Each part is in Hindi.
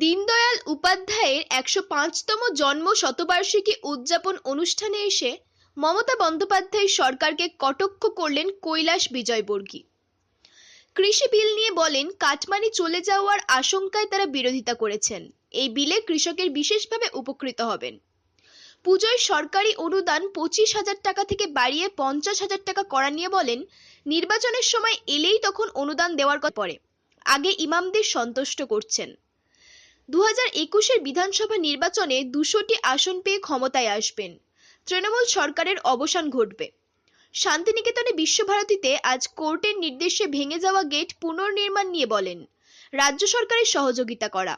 দীনদয়াল উপাধ্যায়ের ১০৫তম জন্ম শতবার্ষিকী উদযাপন অনুষ্ঠানে এসে মমতা বন্দ্যোপাধ্যায় সরকারকে কটাক্ষ করলেন কৈলাস বিজয়বর্গীয়। কৃষি বিল নিয়ে বলেন, কাটমানি চলে যাওয়ার আশঙ্কায় তারা বিরোধিতা করেছেন। এই বিলে কৃষকের বিশেষভাবে উপকৃত হবেন। পুজোয় সরকারি অনুদান ২৫,০০০ টাকা থেকে বাড়িয়ে ৫০,০০০ টাকা করা নিয়ে বলেন, নির্বাচনের সময় এলেই তখন অনুদান দেওয়ার কথা পড়ে, আগে ইমামদের সন্তুষ্ট করছেন। ২০২১-এর বিধানসভা নির্বাচনে ২০০টি আসন পেয়ে ক্ষমতায় আসবেন। তৃণমূল সরকারের অবসান ঘটবে। শান্তিনিকেতনে বিশ্বভারতীতে আজ কোর্টের নির্দেশে ভেঙে যাওয়া গেট পুনর্নির্মাণ নিয়ে বলেন, রাজ্য সরকারের সহযোগিতা করা।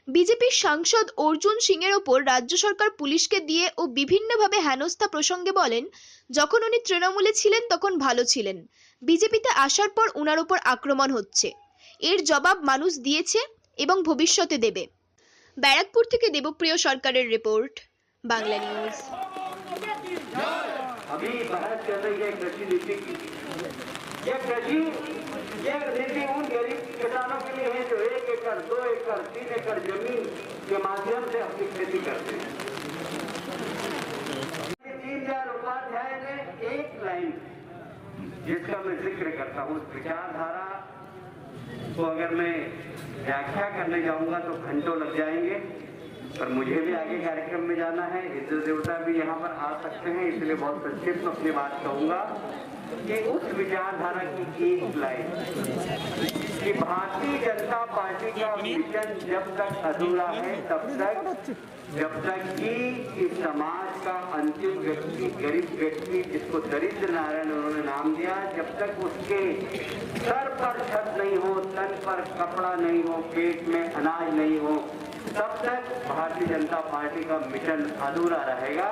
বিজেপির সাংসদ অর্জুন সিংয়ের ওপর রাজ্য সরকার পুলিশকে দিয়ে ও বিভিন্নভাবে হেনস্থা প্রসঙ্গে বলেন, যখন উনি তৃণমূলে ছিলেন তখন ভালো ছিলেন, বিজেপিতে আসার পর উনার ওপর আক্রমণ হচ্ছে। এর জবাব মানুষ দিয়েছে এবং ভবিষ্যতে দেবে। ব্যারাকপুর থেকে দেবপ্রিয় সরকারের রিপোর্ট, বাংলা নিউজ। अभी बहस चल रही है कृषि नीति की। ये नीति उन गरीब किसानों के लिए है जो 1 एकड़, 2 एकड़, 3 एकड़ जमीन के माध्यम से अपनी खेती करते हैं। दीनदयाल उपाध्याय ने एक लाइन जिसका मैं जिक्र करता हूँ, विचारधारा को अगर मैं व्याख्या करने जाऊंगा तो घंटों लग जाएंगे, पर मुझे भी आगे कार्यक्रम में जाना है। इंद्र देवता भी यहाँ पर आ सकते हैं, इसलिए बहुत संक्षिप्त अपनी बात कहूंगा कि उस विचारधारा की एक लाइन कि भारतीय जनता पार्टी का मिशन जब तक अधूरा है तब तक, जब तक कि इस समाज का अंतिम व्यक्ति, गरीब व्यक्ति, जिसको दरिद्र नारायण उन्होंने नाम दिया, जब तक उसके सर पर छत नहीं हो, तन पर कपड़ा नहीं हो, पेट में अनाज नहीं हो, तब तक भारतीय जनता पार्टी का मिशन अधूरा रहेगा।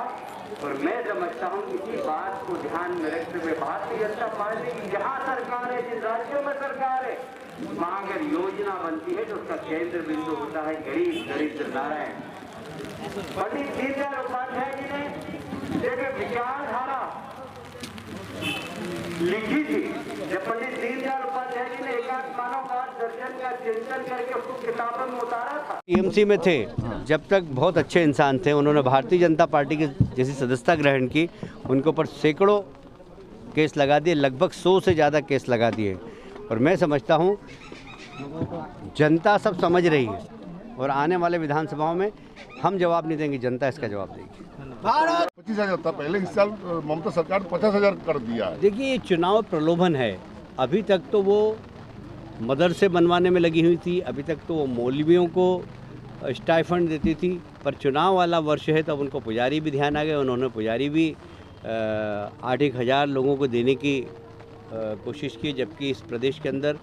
और मैं समझता हूँ इसी बात को ध्यान में रखते हुए भारतीय जनता पार्टी की जहाँ सरकार है, जिन राज्यों में सरकार है, वहाँ अगर योजना बनती है तो उसका केंद्र बिंदु होता है गरीब दरिद्र नारायण। पंडित दीनदयाल उपाध्याय जी ने जब विचारधारा लिखी थी, जब पंडित दीनदयाल उपाध्याय जी ने एकात्म मानववाद दर्शन का चिंतन करके उसको किताबों में उतारा था। टीएमसी में थे जब तक बहुत अच्छे इंसान थे। उन्होंने भारतीय जनता पार्टी की जैसी सदस्यता ग्रहण की, उनके ऊपर सैकड़ों केस लगा दिए, लगभग 100 से ज़्यादा केस लगा दिए। और मैं समझता हूँ जनता सब समझ रही है और आने वाले विधानसभाओं में हम जवाब नहीं देंगे, जनता इसका जवाब देगी। 25,000 था पहले, इस साल ममता सरकार 50,000 कर दिया है। देखिए, ये चुनाव प्रलोभन है। अभी तक तो वो मदरसे बनवाने में लगी हुई थी, अभी तक तो वो मौलवियों को स्टाइफंड देती थी, पर चुनाव वाला वर्ष है तब उनको पुजारी भी ध्यान आ गए। उन्होंने पुजारी भी 8-1 हज़ार लोगों को देने की कोशिश की, जबकि इस प्रदेश के अंदर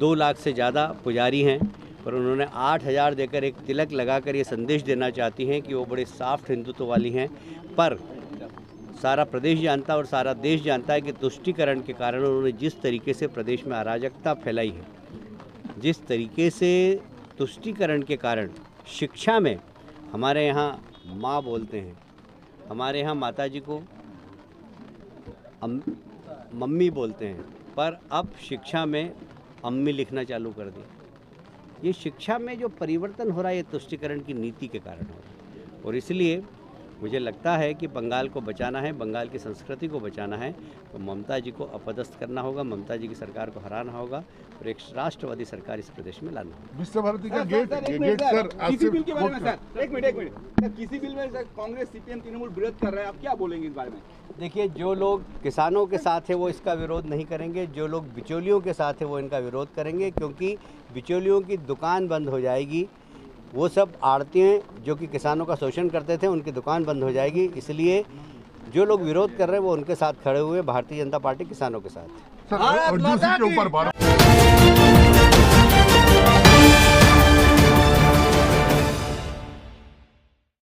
2 लाख से ज़्यादा पुजारी हैं। पर उन्होंने 8,000 देकर एक तिलक लगाकर ये संदेश देना चाहती हैं कि वो बड़े सॉफ्ट हिंदुत्व वाली हैं। पर सारा प्रदेश जानता है और सारा देश जानता है कि तुष्टीकरण के कारण उन्होंने जिस तरीके से प्रदेश में अराजकता फैलाई है, जिस तरीके से तुष्टीकरण के कारण शिक्षा में, हमारे यहाँ माँ बोलते हैं, हमारे यहाँ माता जी को मम्मी बोलते हैं, पर अब शिक्षा में अम्मी लिखना चालू कर दी। ये शिक्षा में जो परिवर्तन हो रहा है, ये तुष्टीकरण की नीति के कारण हो रहा है। और इसलिए मुझे लगता है कि बंगाल को बचाना है, बंगाल की संस्कृति को बचाना है, तो ममता जी को अपदस्थ करना होगा, ममता जी की सरकार को हराना होगा और एक राष्ट्रवादी सरकार इस प्रदेश में लाना होगा। विश्वभारती का गेट सर, किसी बिल के बारे में सर, एक मिनट सर, किसी बिल में सर कांग्रेस सीपीएम तृणमूल विरोध कर रहे हैं, आप क्या बोलेंगे इस बारे में? देखिए, जो लोग किसानों के साथ है वो इसका विरोध नहीं करेंगे, जो लोग बिचौलियों के साथ है वो इनका विरोध करेंगे, क्योंकि बिचौलियों की दुकान बंद हो जाएगी। वो सब आड़तियाँ जो कि किसानों का शोषण करते थे, उनकी दुकान बंद हो जाएगी। इसलिए जो लोग विरोध कर रहे हैं वो उनके साथ खड़े हुए, भारतीय जनता पार्टी किसानों के साथ। सर,